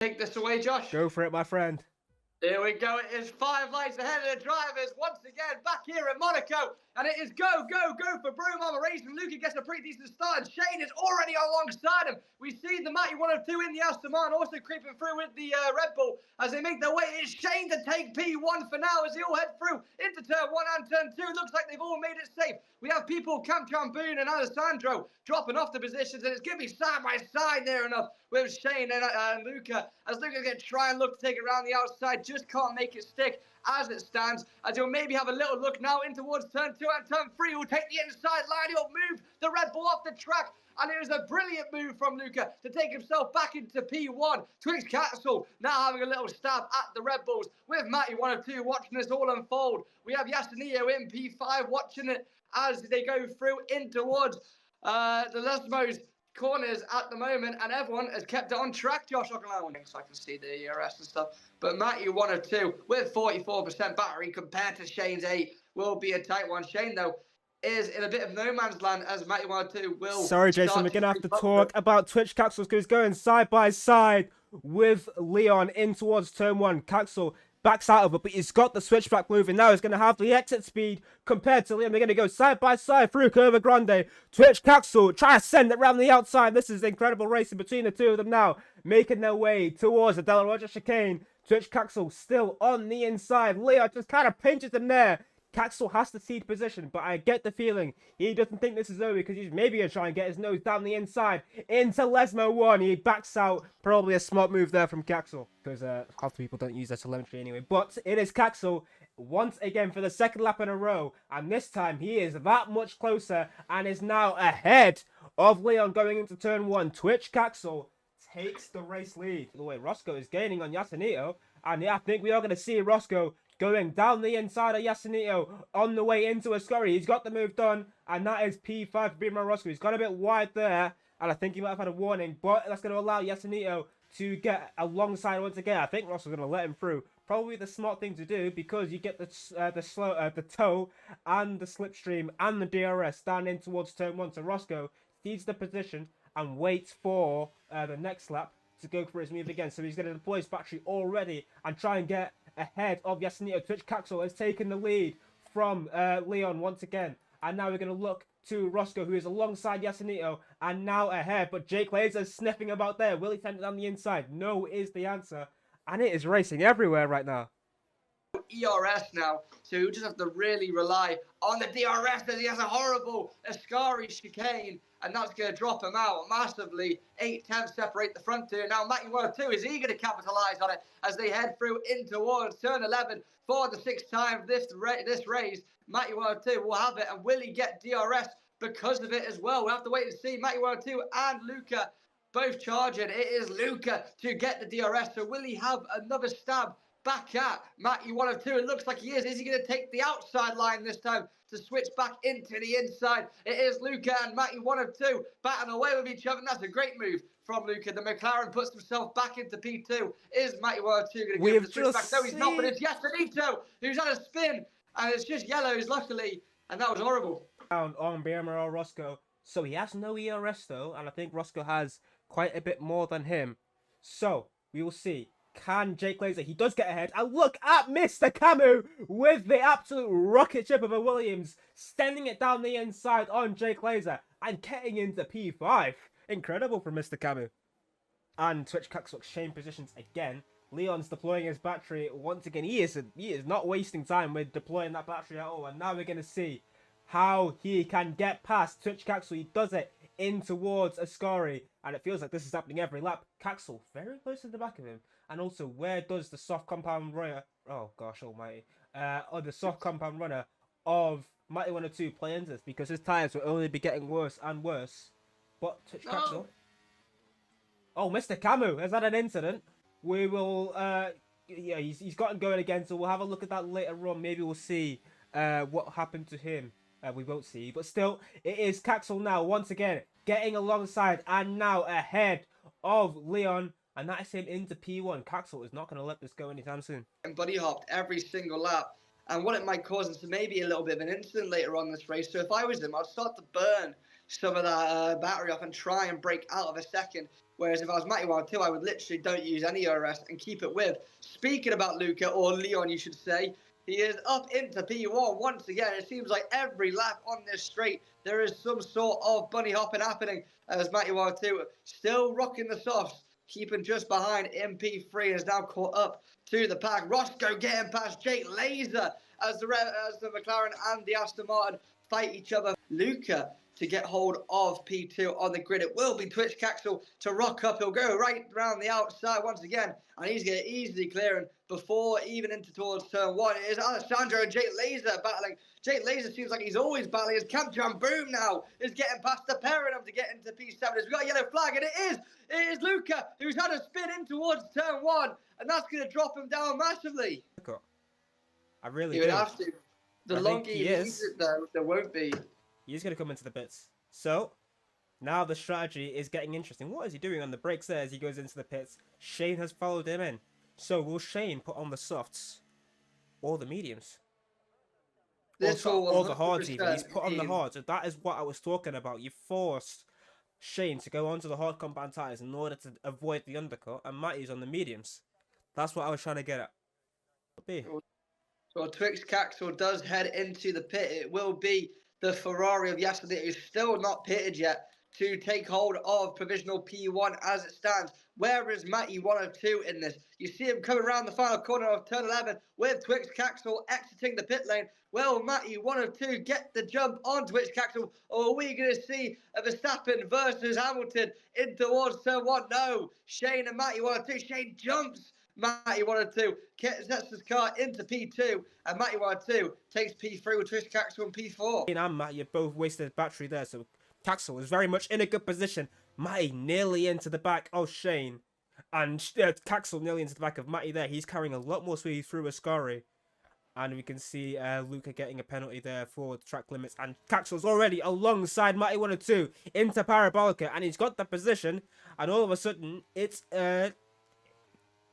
Take this away, Josh. Go for it, my friend. Here we go. It is 5 lights ahead of the drivers once again back here at Monaco. And it is go, go, go for Bruno Racing. Luca gets a pretty decent start, and Shane is already alongside him. We see the Matty 102 in the Aston Martin also creeping through with the Red Bull as they make their way. It's Shane to take P1 for now as they all head through into turn 1 and turn 2. Looks like they've all made it safe. We have people, Cam Boone and Alessandro, dropping off the positions, and it's going to be side by side near enough with Shane and Luca, as Luca's going to try and look to take it around the outside, just can't make it stick as it stands, as he'll maybe have a little look now in towards turn 2 and turn 3. He'll take the inside line, he'll move the Red Bull off the track, and it was a brilliant move from Luca to take himself back into P1. Twix Castle now having a little stab at the Red Bulls with Matty 102 watching this all unfold. We have Yasunio in P5 watching it as they go through in towards the Lesmos corners at the moment, and everyone has kept it on track. Josh, so I can see the ERS and stuff, but Matty 102 with 44% battery compared to Shane's 8 will be a tight one. Shane, though, is in a bit of no man's land as Matty 102 will. Sorry, Jason, we're going to have to talk about Twitch Caxel, because he's going side by side with Leon in towards turn 1. Caxel backs out of it, but he's got the switchback moving now. He's going to have the exit speed compared to Liam. They're going to go side by side through Curva Grande. Twitch Caxel try to send it around the outside. This is incredible racing between the two of them now, making their way towards the Della Roger chicane. Twitch Caxel still on the inside. Leon just kind of pinches him there. Caxel has to cede position, but I get the feeling he doesn't think this is over, because he's maybe going to try and get his nose down the inside into Lesmo 1. He backs out. Probably a smart move there from Caxel, because half the people don't use their telemetry anyway. But it is Caxel once again for the second lap in a row, and this time he is that much closer and is now ahead of Leon going into turn 1. Twitch Caxel takes the race lead. By the way, Roscoe is gaining on Yasunito, and yeah, I think we are going to see Roscoe going down the inside of Yasunito on the way into Ascari. He's got the move done, and that is P5 for BMRL Roscoe. He's got a bit wide there, and I think he might have had a warning, but that's going to allow Yasunito to get alongside once again. I think Roscoe's going to let him through. Probably the smart thing to do, because you get the toe and the slipstream and the DRS down in towards turn 1. So Roscoe cedes the position and waits for the next lap to go for his move again. So he's going to deploy his battery already and try and get ahead of Yasunito. Twitch Caxel has taken the lead from Leon once again, and now we're going to look to Roscoe, who is alongside Yasunito and now ahead, but Jake Laser is sniffing about there. Will he send it on the inside? No is the answer, and it is racing everywhere right now. ERS now, so you just have to really rely on the DRS, as he has a horrible Ascari chicane, and that's going to drop him out massively. 8/10 separate the front two. Now Matty 102 is eager to capitalise on it as they head through in towards turn 11 for the 6th time this race. Matty 102 will have it, and will he get DRS because of it as well? We'll have to wait and see. Matty 102 and Luca both charging. It is Luca to get the DRS, so will he have another stab back at Matty 102? It looks like he is. Is he going to take the outside line this time to switch back into the inside? It is Luca and Matty 102 batting away with each other, and that's a great move from Luca. The McLaren puts himself back into P2. Is Matty 102 going to give the switch back? No, he's not, but it's Yasunito who's had a spin, and it's just yellows, luckily, and that was horrible. On BMRL Roscoe, so he has no ERS though, and I think Roscoe has quite a bit more than him. So we will see. Can Jake Laser? He does get ahead. And look at Mr. Camu with the absolute rocket ship of a Williams, sending it down the inside on Jake Laser and getting into P5. Incredible from Mr. Camu. And Twitch Caxel exchange positions again. Leon's deploying his battery once again. He is not wasting time with deploying that battery at all. And now we're going to see how he can get past Twitch Caxel. He does it in towards Ascari, and it feels like this is happening every lap. Caxel very close to the back of him. And also, where does the soft compound runner, oh gosh almighty, or the soft compound runner of Matty 102 play into this? Because his tyres will only be getting worse and worse. But Twitch Caxel, oh, Mr. Camu has had an incident. We will, yeah, he's gotten going again, so we'll have a look at that later on. Maybe we'll see what happened to him. We won't see, but still, it is Caxel now, once again, getting alongside and now ahead of Leon, and that is him into P1. Caxel is not going to let this go anytime soon. And buddy hopped every single lap, and what it might cause is maybe a little bit of an incident later on this race. So if I was him, I'd start to burn some of that battery off and try and break out of a second. Whereas if I was Matty 102, I would literally don't use any RS and keep it with. Speaking about Luca, or Leon, you should say, he is up into P1 once again. It seems like every lap on this straight, there is some sort of bunny hopping happening. As Matty 102 still rocking the softs, keeping just behind MP3, is now caught up to the pack. Roscoe getting past Jake Laser as the McLaren and the Aston Martin fight each other. Luca to get hold of P2 on the grid. It will be Twitch Caxel to rock up. He'll go right around the outside once again, and he's going to easily clearing before even into towards turn one. It is Alessandro and Jake Laser battling. Jake Laser seems like he's always battling. His Camp Jam Boom now is getting past the pair of them to get into P7. We've got a yellow flag, and it is Luca who's had a spin in towards turn one, and that's going to drop him down massively. I really do. Would Have to. The longer he leaves it, though, there won't be. He's going to come into the pits. So, now the strategy is getting interesting. What is he doing on the brakes there as he goes into the pits? Shane has followed him in. So, will Shane put on the softs or the mediums? Or the hards even. He's put on the hards. And that is what I was talking about. You forced Shane to go onto the hard compound tyres in order to avoid the undercut. And Matty's on the mediums. That's what I was trying to get at. So Twix Caxel does head into the pit. It will be the Ferrari of yesterday, who's still not pitted yet, to take hold of provisional P1 as it stands. Where is Matty 102 in this? You see him coming around the final corner of turn 11 with Twix Caxel exiting the pit lane. Will Matty 102 get the jump on Twix Caxel, or are we going to see a Verstappen versus Hamilton in towards turn one? No, Shane and Matty 102. Shane jumps Matty 102, sets his car into P2, and Matty 102 takes P3 with Twix Caxel and P4. Shane and Matty have both wasted battery there, so Caxel is very much in a good position. Matty nearly into the back of Shane, and Caxel nearly into the back of Matty there. He's carrying a lot more speed through Ascari, and we can see Luca getting a penalty there for the track limits, and Caxel's already alongside Matty 102 into Parabolica, and he's got the position, and all of a sudden it's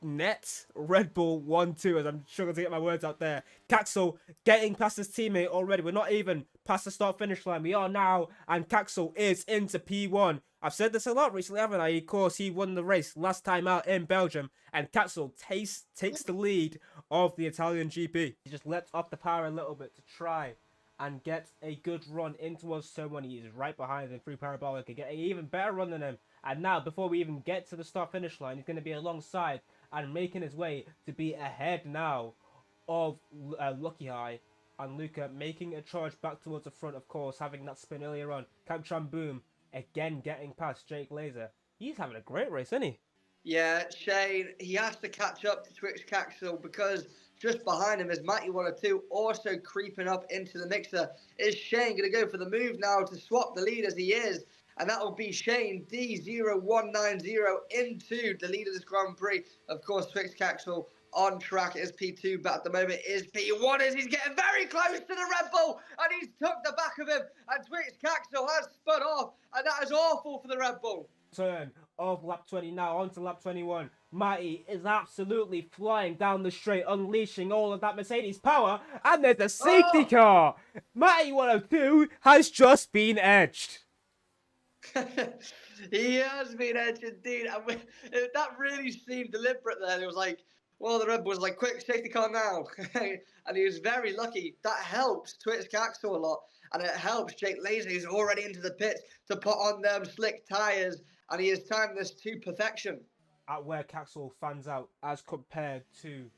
net Red Bull 1-2, as I'm struggling to get my words out there. Caxel getting past his teammate already. We're not even past the start finish line. We are now, and Caxel is into P1. I've said this a lot recently, haven't I? Of course, he won the race last time out in Belgium, and Caxel takes the lead of the Italian GP. He just lets off the power a little bit to try and get a good run in towards turn one. He is right behind him through Parabolica, getting an even better run than him. And now, before we even get to the start finish line, he's going to be alongside and making his way to be ahead now of Lucky High, and Luca making a charge back towards the front, of course, having that spin earlier on. Camtram Boom again getting past Jake Laser. He's having a great race, isn't he? Yeah, Shane, he has to catch up to Twix Caxel because just behind him is Matty 102 also creeping up into the mixer. Is Shane going to go for the move now to swap the lead as he is? And that will be Shane D0190 into the lead of this Grand Prix. Of course, Twix Caxel on track is P2, but at the moment is P1 as he's getting very close to the Red Bull, and he's took the back of him, and Twix Caxel has spun off, and that is awful for the Red Bull. Turn of lap 20 now onto lap 21. Matty is absolutely flying down the straight, unleashing all of that Mercedes power, and there's a safety car. Matty 102 has just been edged. He has been edged indeed, and that really seemed deliberate there. It was like, well, the Red Bull was like, quick, safety car now. And he was very lucky. That helps Twix Caxel a lot, and it helps Jake Laser, who's already into the pits, to put on them slick tyres, and he has timed this to perfection. At where Caxel fans out as compared to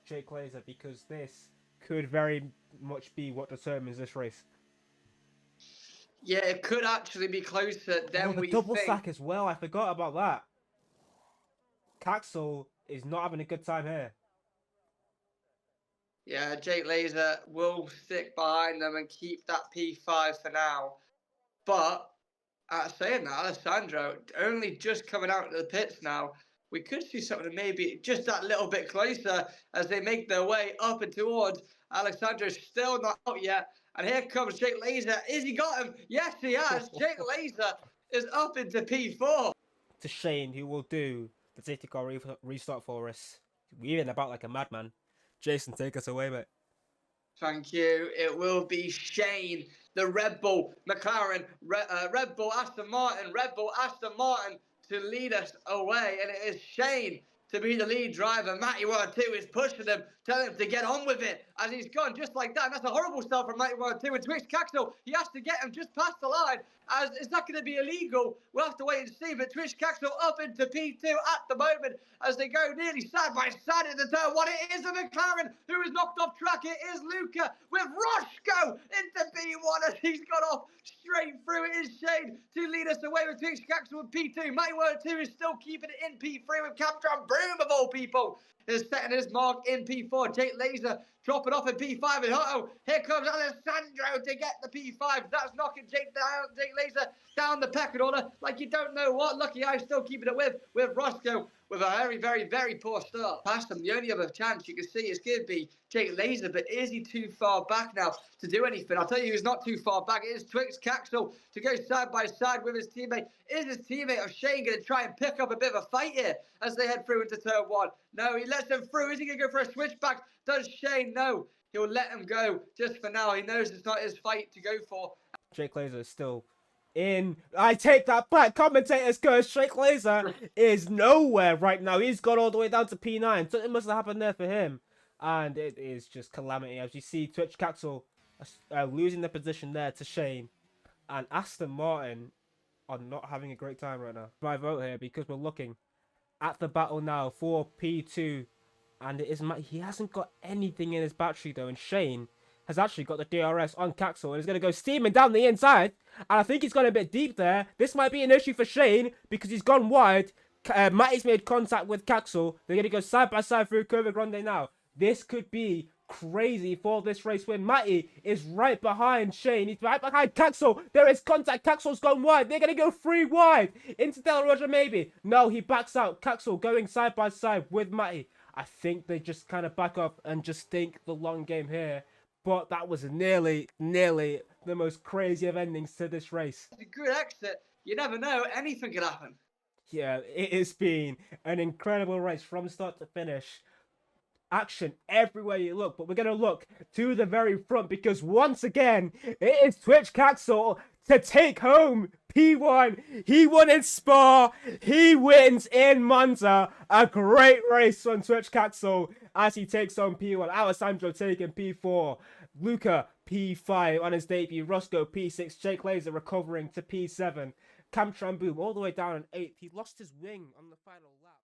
Jake Laser, because this could very much be what determines this race. Yeah, it could actually be closer than we think. Double stack as well. I forgot about that. Caxel is not having a good time here. Yeah, Jake Laser will stick behind them and keep that P5 for now. But saying that, Alessandro only just coming out of the pits now. We could see something maybe just that little bit closer as they make their way up and towards. Alessandro's still not out yet. And here comes Jake Laser. Is he got him? Yes, he has. Jake Laser is up into P4. To Shane, who will do the safety car restart for us. Weaving about like a madman. Jason, take us away, mate. Thank you. It will be Shane, the Red Bull, McLaren, Red Bull, Aston Martin, Red Bull, Aston Martin to lead us away. And it is Shane to be the lead driver. Matty World 2 is pushing him, telling him to get on with it as he's gone just like that. And that's a horrible start from Matty World 2. And Twix Caxel, he has to get him just past the line. As it's not going to be illegal. We'll have to wait and see. But Twitch Caxel up into P2 at the moment as they go nearly side by side in the turn one. It is a McLaren who is knocked off track. It is Luca with Roscoe into P1 as he's got off straight through. It is Shane to lead us away with Twitch Caxel with P2. Matty World 2 is still keeping it in P3 with Captron Broom of all people is setting his mark in P4. Jake Laser dropping off in P5. And here comes Alessandro to get the P5. That's knocking Jake Laser down the pecking order like you don't know what. Lucky I still keeping it with Roscoe with a very, very, very poor start. Past him, the only other chance you can see is going to be Jake Laser, but is he too far back now to do anything? I'll tell you who's not too far back. It is Twix Caxel to go side by side with his teammate. Is his teammate of Shane going to try and pick up a bit of a fight here as they head through into turn one? No, he lets him through. Is he going to go for a switchback? Does Shane? No. He'll let him go just for now. He knows it's not his fight to go for. Jake Laser is still in. I take that back. Commentators curse. Jake Laser is nowhere right now. He's got all the way down to P9. Something must have happened there for him. And it is just calamity. As you see, Twitch Caxel losing the position there to Shane. And Aston Martin are not having a great time right now. My vote here because we're looking at the battle now for P2. And it is he hasn't got anything in his battery though. And Shane has actually got the DRS on Caxel and is going to go steaming down the inside. And I think he's gone a bit deep there. This might be an issue for Shane because he's gone wide. Matty's made contact with Caxel. They're going to go side by side through Curva Grande now. This could be crazy for this race when Matty is right behind Shane. He's right behind Caxel. There is contact. Caxel's gone wide. They're going to go 3 wide. Into Del Roger maybe. No, he backs out. Caxel going side by side with Matty. I think they just kind of back up and just think the long game here. But that was nearly the most crazy of endings to this race. It's a good exit. You never know. Anything could happen. Yeah, it has been an incredible race from start to finish. Action everywhere you look, but we're going to look to the very front because once again, it is Twitch Caxel to take home P1. He won in Spa. He wins in Monza. A great race on Twitch Caxel as he takes on P1. Alessandro taking P4. Luca P5 on his debut. Roscoe P6. Jake Laser recovering to P7. Cam Tramboom all the way down in 8th. He lost his wing on the final lap.